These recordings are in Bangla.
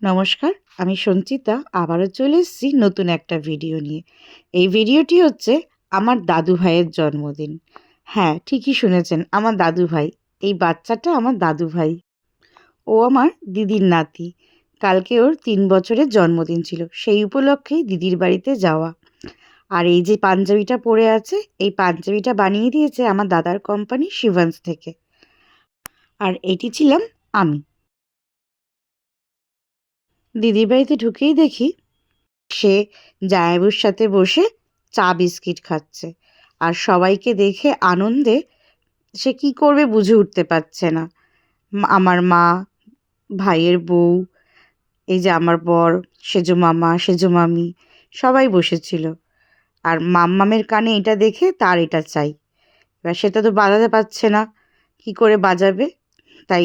নমস্কার, আমি সঞ্চিতা আবারও চলে এসেছি নতুন একটা ভিডিও নিয়ে। এই ভিডিওটি হচ্ছে আমার দাদু ভাইয়ের জন্মদিন। হ্যাঁ, ঠিকই শুনেছেন, আমার দাদু ভাই। এই বাচ্চাটা আমার দাদু ভাই। ও আমার দিদির নাতি। কালকে ওর ৩ বছরের জন্মদিন ছিল। সেই উপলক্ষেই দিদির বাড়িতে যাওয়া। আর এই যে পাঞ্জাবিটা পরে আছে, এই পাঞ্জাবিটা বানিয়ে দিয়েছে আমার দাদার কোম্পানি শিভান্স থেকে। আর এটি ছিলাম আমি। দিদির বাড়িতে ঢুকেই দেখি সে জামাইবাবুর সাথে বসে চা বিস্কিট খাচ্ছে। আর সবাইকে দেখে আনন্দে সে কি করবে বুঝে উঠতে পারছে না। আমার মা, ভাইয়ের বউ, এই যে আমার বর, সেজো মামা, সেজো মামি সবাই বসেছিল। আর মাম্মামের কানে এটা দেখে তার এটা চাই। এবার সেটা তো বাজাতে পারছে না, কি করে বাজাবে? তাই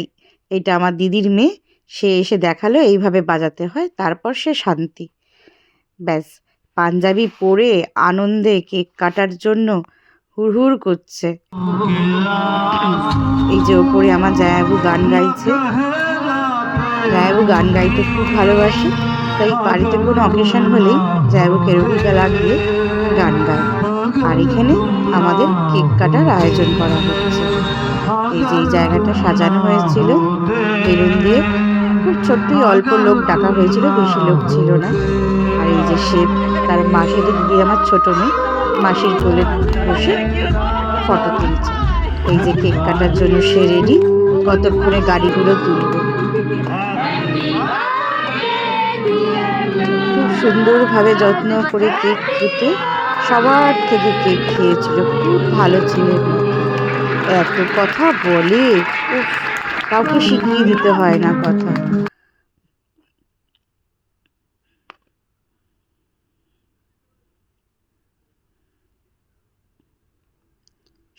এটা আমার দিদির মেয়ে, সে এসে দেখালো এইভাবে বাজাতে হয়, তারপর সে শান্তি। ব্যাস, পাঞ্জাবি পরে আনন্দে কেক কাটার জন্য হুড়হুড় করছে। এই যে ওপরে আমার জামাইবাবু গান গাইছে। জামাইবাবু গান গাইতে খুব ভালোবাসে, তাই বাড়িতে কোনো অকেশন হলেই জামাইবাবু কেরবিকা লাগিয়ে গান গায়। আর এখানে আমাদের কেক কাটার আয়োজন করা হচ্ছে। এই যে এই জায়গাটা সাজানো হয়েছিল বেলুন দিয়ে, খুব ছোট্টই অল্প লোক ডাকা হয়েছিল, বেশি লোক ছিল না। আর এই যে শেফ, তার মাসির দিদি আমার ছোট মেয়ে, মাসির কোলে বসে ফটো তুলছে। এই যে কেক কাটার জন্য সে রেডি, কতক্ষণে গাড়িগুলো তুলবে। খুব সুন্দরভাবে যত্ন করে কেক কেটে সবার থেকে কেক খেয়েছিল, খুব ভালো ছেলের মতো। এত কথা বলে, উফ, কাউকে শিখিয়ে দিতে হয় না কথা।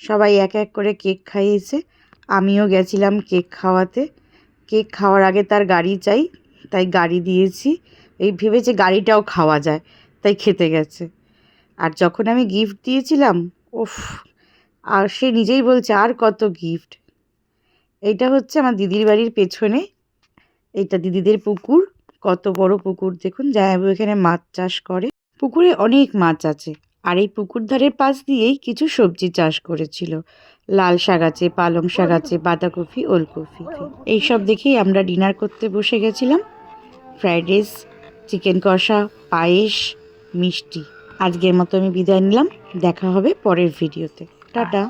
সবাই এক এক করে কেক খাইয়েছে, আমিও গেছিলাম কেক খাওয়াতে। কেক খাওয়ার আগে তার গাড়ি চাই, তাই গাড়ি দিয়েছি। এই ভেবেছে গাড়িটাও খাওয়া যায়, তাই খেতে গেছে। আর যখন আমি গিফট দিয়েছিলাম, উফ, আর সে নিজেই বলছে আর কত গিফট। এইটা হচ্ছে আমার দিদির বাড়ির পেছনে, এইটা দিদিদের পুকুর। কত বড় পুকুর দেখুন, জামাইবাবু এখানে মাছ চাষ করে। পুকুরে অনেক মাছ আছে। আর এই পুকুর ধারের পাশ দিয়েই কিছু সবজি চাষ করেছিল। লাল শাক আছে, পালং শাক আছে, বাঁধাকপি, ওলকপি। এইসব দেখেই আমরা ডিনার করতে বসে গেছিলাম। ফ্রাইড রাইস, চিকেন কষা, পায়েস, মিষ্টি। আজকের মতো আমি বিদায় নিলাম, দেখা হবে পরের ভিডিওতে। টাটা।